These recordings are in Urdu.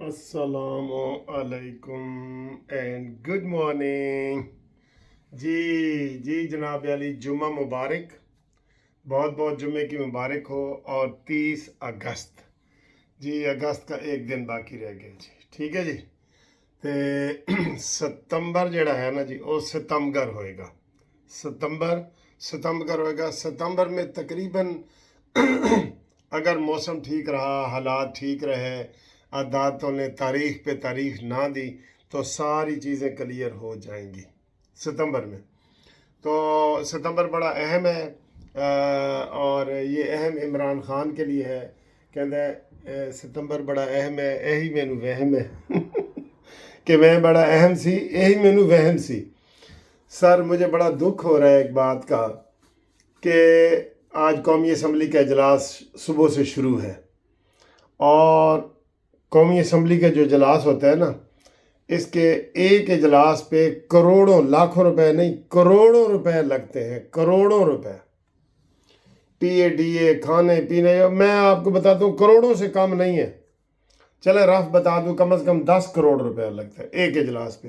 السلام علیکم اینڈ گڈ مارننگ. جی جناب علی، جمعہ مبارک. بہت بہت جمعے کی مبارک ہو. اور 30 اگست، جی اگست کا ایک دن باقی رہ گیا جی. ٹھیک ہے جی. تے ستمبر جڑا ہے نا جی، وہ ستمگر ہوئے گا. ستمبر ہوئے گا. ستمبر میں تقریباً اگر موسم ٹھیک رہا، حالات ٹھیک رہے، عدالتوں نے تاریخ پہ تاریخ نہ دی تو ساری چیزیں کلیئر ہو جائیں گی ستمبر میں. تو ستمبر بڑا اہم ہے، اور یہ اہم عمران خان کے لیے ہے. کہندا ستمبر بڑا اہم ہے، یہی مینوں وہم ہے کہ میں بڑا اہم سی، یہی مینوں وہم سی. سر مجھے بڑا دکھ ہو رہا ہے ایک بات کا کہ آج قومی اسمبلی کا اجلاس صبح سے شروع ہے، اور قومی اسمبلی کا جو اجلاس ہوتا ہے نا، اس کے ایک اجلاس پہ کروڑوں، لاکھوں روپے نہیں، کروڑوں روپے لگتے ہیں. کروڑوں روپے پی اے ڈی اے، کھانے پینے. میں آپ کو بتاتا ہوں کروڑوں سے کم نہیں ہے. چلے رف بتا دوں، کم از کم 10 کروڑ روپے لگتا ہے ایک اجلاس پہ.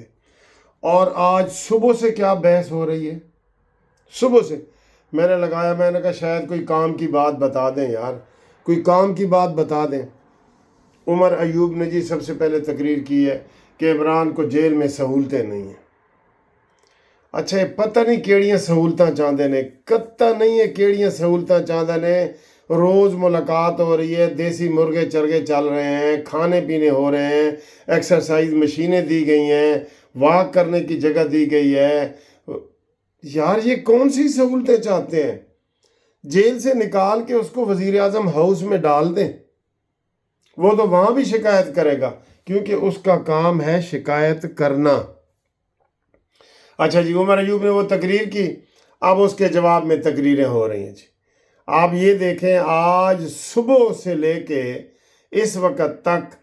اور آج صبح سے کیا بحث ہو رہی ہے. صبح سے میں نے لگایا، میں نے کہا شاید کوئی کام کی بات بتا دیں یار، کوئی کام کی بات بتا دیں. عمر ایوب نے جی سب سے پہلے تقریر کی ہے کہ عمران کو جیل میں سہولتیں نہیں ہیں. اچھا، یہ پتہ نہیں کیڑیاں سہولتاں چاہتے نے، قطع نہیں ہے کیڑیاں سہولتاں چاہتے نے. روز ملاقات ہو رہی ہے، دیسی مرغے چرگے چل رہے ہیں، کھانے پینے ہو رہے ہیں، ایکسرسائز مشینیں دی گئی ہیں، واک کرنے کی جگہ دی گئی ہے. یار یہ کون سی سہولتیں چاہتے ہیں؟ جیل سے نکال کے اس کو وزیر اعظم ہاؤس میں ڈال دیں، وہ تو وہاں بھی شکایت کرے گا، کیونکہ اس کا کام ہے شکایت کرنا. اچھا جی، عمر ایوب نے وہ تقریر کی، اب اس کے جواب میں تقریریں ہو رہی ہیں جی. آپ یہ دیکھیں، آج صبح سے لے کے اس وقت تک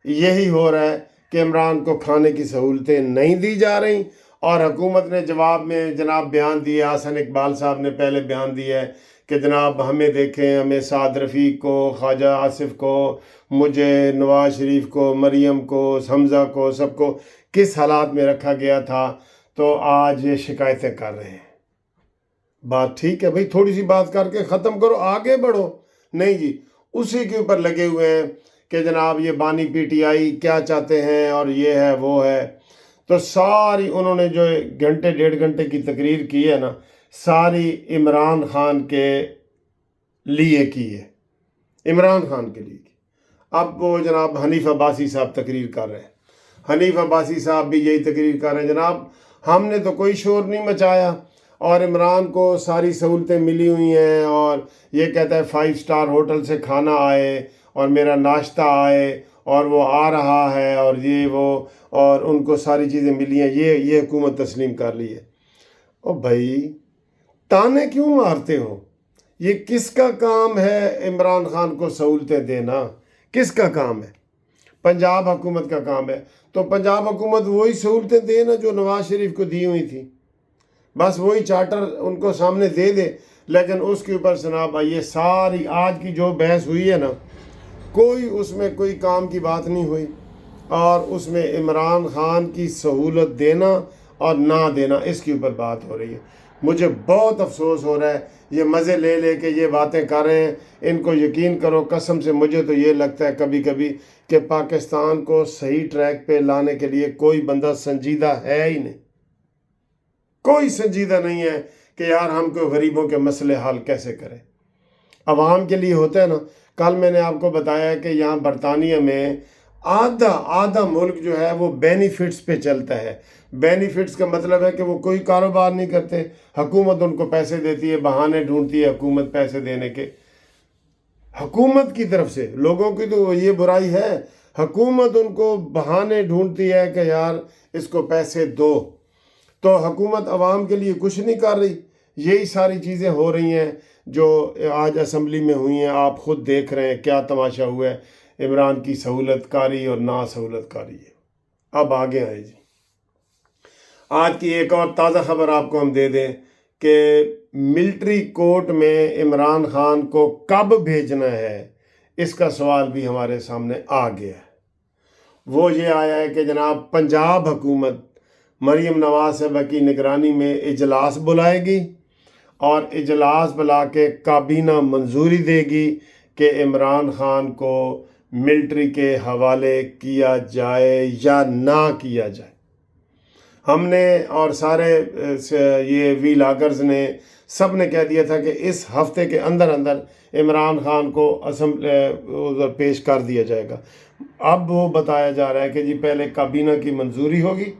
یہی ہو رہا ہے کہ عمران کو کھانے کی سہولتیں نہیں دی جا رہی. اور حکومت نے جواب میں جناب بیان دیا، حسن اقبال صاحب نے پہلے بیان دیا ہے کہ جناب ہمیں دیکھیں، ہمیں سعد رفیق کو، خواجہ آصف کو، مجھے، نواز شریف کو، مریم کو، حمزہ کو، سب کو کس حالات میں رکھا گیا تھا. تو آج یہ شکایتیں کر رہے ہیں. بات ٹھیک ہے بھائی، تھوڑی سی بات کر کے ختم کرو، آگے بڑھو. نہیں جی، اسی کے اوپر لگے ہوئے ہیں کہ جناب یہ بانی پی ٹی آئی کیا چاہتے ہیں، اور یہ ہے وہ ہے. تو ساری انہوں نے جو گھنٹے 1.5 گھنٹے کی تقریر کی ہے نا، ساری عمران خان کے لیے کی ہے، عمران خان کے لیے کی. اب وہ جناب حنیف عباسی صاحب تقریر کر رہے ہیں. حنیف عباسی صاحب بھی یہی تقریر کر رہے ہیں، جناب ہم نے تو کوئی شور نہیں مچایا، اور عمران کو ساری سہولتیں ملی ہوئی ہیں، اور یہ کہتا ہے 5 اسٹار ہوٹل سے کھانا آئے اور میرا ناشتہ آئے اور وہ آ رہا ہے، اور یہ وہ، اور ان کو ساری چیزیں ملی ہیں. یہ حکومت تسلیم کر لی ہے. او بھائی، تانے کیوں مارتے ہو؟ یہ کس کا کام ہے عمران خان کو سہولتیں دینا؟ کس کا کام ہے؟ پنجاب حکومت کا کام ہے. تو پنجاب حکومت وہی سہولتیں دے نا جو نواز شریف کو دی ہوئی تھی، بس وہی چارٹر ان کو سامنے دے دے. لیکن اس کے اوپر جناب یہ ساری آج کی جو بحث ہوئی ہے نا، کوئی اس میں کوئی کام کی بات نہیں ہوئی، اور اس میں عمران خان کی سہولت دینا اور نہ دینا، اس کے اوپر بات ہو رہی ہے. مجھے بہت افسوس ہو رہا ہے، یہ مزے لے لے کے یہ باتیں کر رہے ہیں. ان کو یقین کرو، قسم سے مجھے تو یہ لگتا ہے کبھی کبھی کہ پاکستان کو صحیح ٹریک پہ لانے کے لیے کوئی بندہ سنجیدہ ہے ہی نہیں. کوئی سنجیدہ نہیں ہے کہ یار ہم کو غریبوں کے مسئلے حل کیسے کریں. عوام کے لیے ہوتا ہے نا. کل میں نے آپ کو بتایا کہ یہاں برطانیہ میں آدھا ملک جو ہے وہ بینیفٹس پہ چلتا ہے. بینیفٹس کا مطلب ہے کہ وہ کوئی کاروبار نہیں کرتے، حکومت ان کو پیسے دیتی ہے، بہانے ڈھونڈتی ہے حکومت پیسے دینے کے. حکومت کی طرف سے لوگوں کی تو یہ برائی ہے، حکومت ان کو بہانے ڈھونڈتی ہے کہ یار اس کو پیسے دو. تو حکومت عوام کے لیے کچھ نہیں کر رہی. یہی ساری چیزیں ہو رہی ہیں جو آج اسمبلی میں ہوئی ہیں. آپ خود دیکھ رہے ہیں کیا تماشا ہوا ہے، عمران کی سہولت کاری اور نا سہولت کاری ہے. اب آگے آئے جی، آج کی ایک اور تازہ خبر آپ کو ہم دے دیں کہ ملٹری کورٹ میں عمران خان کو کب بھیجنا ہے، اس کا سوال بھی ہمارے سامنے آ گیا ہے. وہ یہ آیا ہے کہ جناب پنجاب حکومت مریم نواز صاحبہ کی نگرانی میں اجلاس بلائے گی اور اجلاس بلا کے کابینہ منظوری دے گی کہ عمران خان کو ملٹری کے حوالے کیا جائے یا نہ کیا جائے۔ ہم نے اور سارے یہ ویلاگرز نے سب نے کہہ دیا تھا کہ اس ہفتے کے اندر اندر عمران خان کو ادھر پیش کر دیا جائے گا۔ اب وہ بتایا جا رہا ہے کہ جی پہلے کابینہ کی منظوری ہوگی،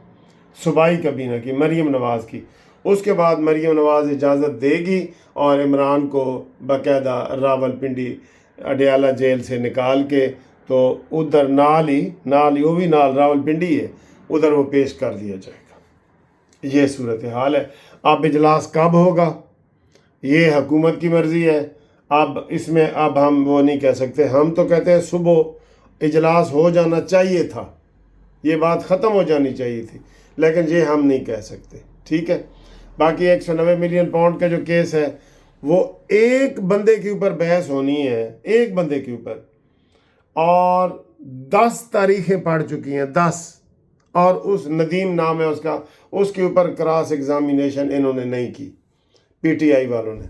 صوبائی کابینہ کی، مریم نواز کی، اس کے بعد مریم نواز اجازت دے گی اور عمران کو باقاعدہ راول پنڈی اڈیالہ جیل سے نکال کے تو ادھر نال ہی وہ بھی نال راول پنڈی ہے، ادھر وہ پیش کر دیا جائے گا۔ یہ صورتحال ہے۔ اب اجلاس کب ہوگا یہ حکومت کی مرضی ہے۔ اب اس میں اب ہم وہ نہیں کہہ سکتے، ہم تو کہتے ہیں صبح اجلاس ہو جانا چاہیے تھا، یہ بات ختم ہو جانی چاہیے تھی، لیکن یہ ہم نہیں کہہ سکتے، ٹھیک ہے۔ باقی 190 ملین پاؤنڈ کا جو کیس ہے وہ ایک بندے کے اوپر بحث ہونی ہے، ایک بندے کے اوپر، اور 10 تاریخیں پڑ چکی ہیں، 10، اور اس ندیم نام ہے اس کا، اس کے اوپر کراس ایگزامینیشن انہوں نے نہیں کی، پی ٹی آئی والوں نے۔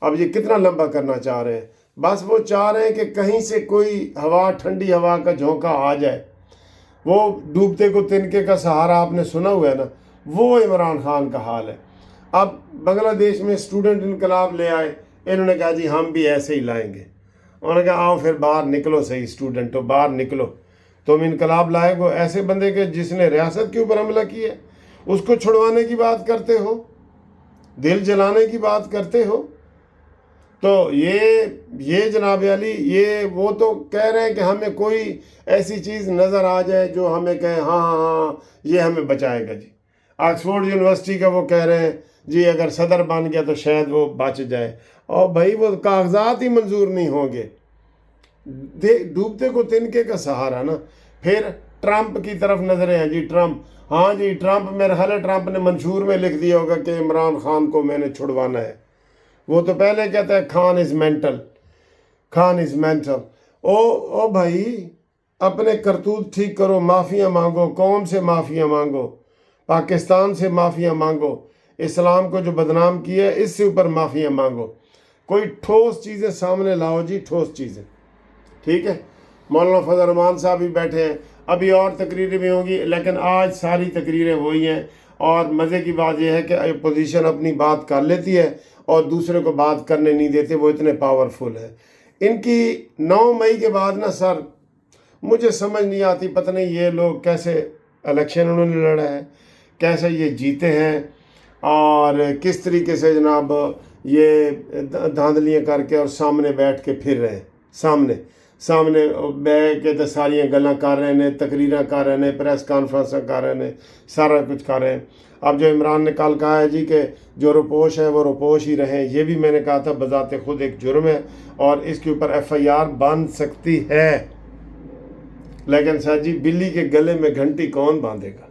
اب یہ کتنا لمبا کرنا چاہ رہے ہیں؟ بس وہ چاہ رہے ہیں کہ کہیں سے کوئی ہوا، ٹھنڈی ہوا کا جھونکا آ جائے۔ وہ ڈوبتے کو تنکے کا سہارا آپ نے سنا ہوا ہے نا، وہ عمران خان کا حال ہے۔ اب بنگلہ دیش میں اسٹوڈنٹ انقلاب لے آئے، انہوں نے کہا جی ہم بھی ایسے ہی لائیں گے۔ انہوں نے کہا آؤ پھر باہر نکلو، صحیح اسٹوڈنٹو باہر نکلو، تم انقلاب لائے گو ایسے بندے کے جس نے ریاست کے اوپر حملہ کیا ہے، اس کو چھڑوانے کی بات کرتے ہو، دل جلانے کی بات کرتے ہو۔ تو یہ جناب علی، یہ وہ تو کہہ رہے ہیں کہ ہمیں کوئی ایسی چیز نظر آ جائے جو ہمیں کہے ہاں ہاں ہاں یہ ہمیں بچائے گا۔ جی آکسفورڈ یونیورسٹی کا وہ کہہ رہے ہیں جی اگر صدر بن گیا تو شاید وہ بچ جائے، اور بھائی وہ کاغذات ہی منظور نہیں ہوں گے، ڈوبتے کو تنکے کا سہارا نا۔ پھر ٹرمپ کی طرف نظریں ہیں جی، ٹرمپ، ہاں جی ٹرمپ، میرے خیال ہے ٹرمپ نے منشور میں لکھ دیا ہوگا کہ عمران خان کو میں نے چھڑوانا ہے۔ وہ تو پہلے کہتا ہے Khan is mental, Khan is mental. او بھائی اپنے کرتوت ٹھیک کرو، معافیاں مانگو، قوم سے معافیاں مانگو، پاکستان سے معافیاں مانگو، اسلام کو جو بدنام کیا ہے اس سے اوپر معافیاں مانگو، کوئی ٹھوس چیزیں سامنے لاؤ جی، ٹھوس چیزیں، ٹھیک ہے۔ مولانا فضل الرحمان صاحب بھی بیٹھے ہیں، ابھی اور تقریریں بھی ہوں گی، لیکن آج ساری تقریریں وہی ہیں۔ اور مزے کی بات یہ ہے کہ اپوزیشن اپنی بات کر لیتی ہے اور دوسرے کو بات کرنے نہیں دیتے، وہ اتنے پاورفل ہے۔ ان کی 9 مئی کے بعد نا سر مجھے سمجھ نہیں آتی، پتہ نہیں یہ لوگ کیسے الیکشن انہوں نے لڑا ہے، کیسے یہ جیتے ہیں، اور کس طریقے سے جناب یہ دھاندلیاں کر کے اور سامنے بیٹھ کے پھر رہے ہیں، سامنے بیٹھ کے تو ساریاں گلاں کر رہے ہیں، تقریراں کر رہے ہیں، پریس کانفرنساں کر رہے ہیں، سارا کچھ کر رہے ہیں۔ اب جو عمران نے کل کہا ہے جی کہ جو روپوش ہے وہ روپوش ہی رہیں، یہ بھی میں نے کہا تھا بذات خود ایک جرم ہے اور اس کے اوپر ایف آئی آر بن سکتی ہے، لیکن سر جی بلی کے گلے میں گھنٹی کون باندھے گا؟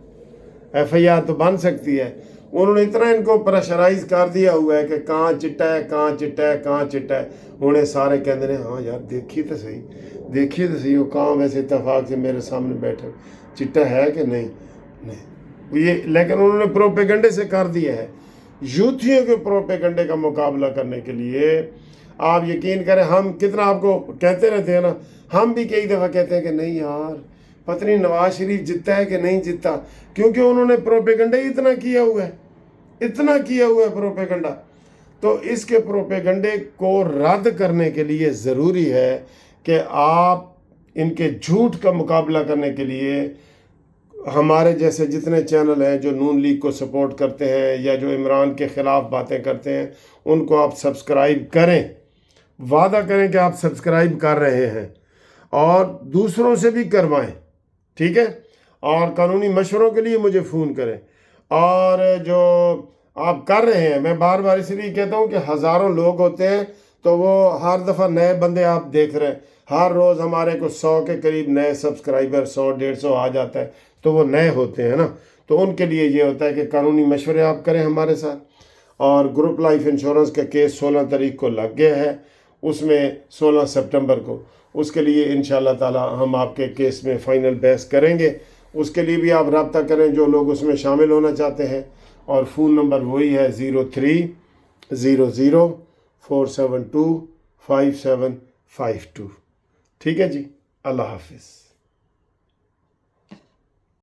ایف آئی آر تو بن سکتی ہے۔ انہوں نے اتنا ان کو پریشرائز کر دیا ہوا ہے کہ کہاں چٹا ہے، کہاں چٹا ہے، کہاں چٹا ہے، انہیں سارے کہتے ہیں ہاں یار دیکھیے تو صحیح وہ کہاں ویسے اتفاق سے میرے سامنے بیٹھے، چٹا ہے کہ نہیں یہ، لیکن انہوں نے پروپیگنڈے سے کر دیا ہے۔ یوتھیوں کے پروپیگنڈے کا مقابلہ کرنے کے لیے آپ یقین کریں، ہم کتنا آپ کو کہتے رہتے ہیں نا، ہم بھی کئی دفعہ کہتے ہیں کہ نہیں یار پتہ نہیں نواز شریف جتتا ہے کہ نہیں جتتا، کیونکہ انہوں نے پروپیگنڈا ہی اتنا کیا ہوا ہے پروپیگنڈا۔ تو اس کے پروپیگنڈے کو رد کرنے کے لیے ضروری ہے کہ آپ ان کے جھوٹ کا مقابلہ کرنے کے لیے ہمارے جیسے جتنے چینل ہیں جو نون لیگ کو سپورٹ کرتے ہیں یا جو عمران کے خلاف باتیں کرتے ہیں ان کو آپ سبسکرائب کریں، وعدہ کریں کہ آپ سبسکرائب کر رہے ہیں اور دوسروں سے بھی کروائیں، ٹھیک ہے۔ اور قانونی مشوروں کے لیے مجھے فون کریں، اور جو آپ کر رہے ہیں میں بار بار اس لیے کہتا ہوں کہ ہزاروں لوگ ہوتے ہیں تو وہ ہر دفعہ نئے بندے آپ دیکھ رہے ہیں، ہر روز ہمارے کو 100 کے قریب نئے سبسکرائبر 100-150 آ جاتا ہے، تو وہ نئے ہوتے ہیں نا، تو ان کے لیے یہ ہوتا ہے کہ قانونی مشورے آپ کریں ہمارے ساتھ۔ اور گروپ لائف انشورنس کا کیس 16 تاریخ کو لگ گیا ہے، اس میں 16 سپٹمبر کو، اس کے لیے انشاءاللہ تعالی ہم آپ کے کیس میں فائنل بحث کریں گے. اس کے لیے بھی آپ رابطہ کریں جو لوگ اس میں شامل ہونا چاہتے ہیں، اور فون نمبر وہی ہے 0300472572. ٹھیک ہے جی، اللہ حافظ.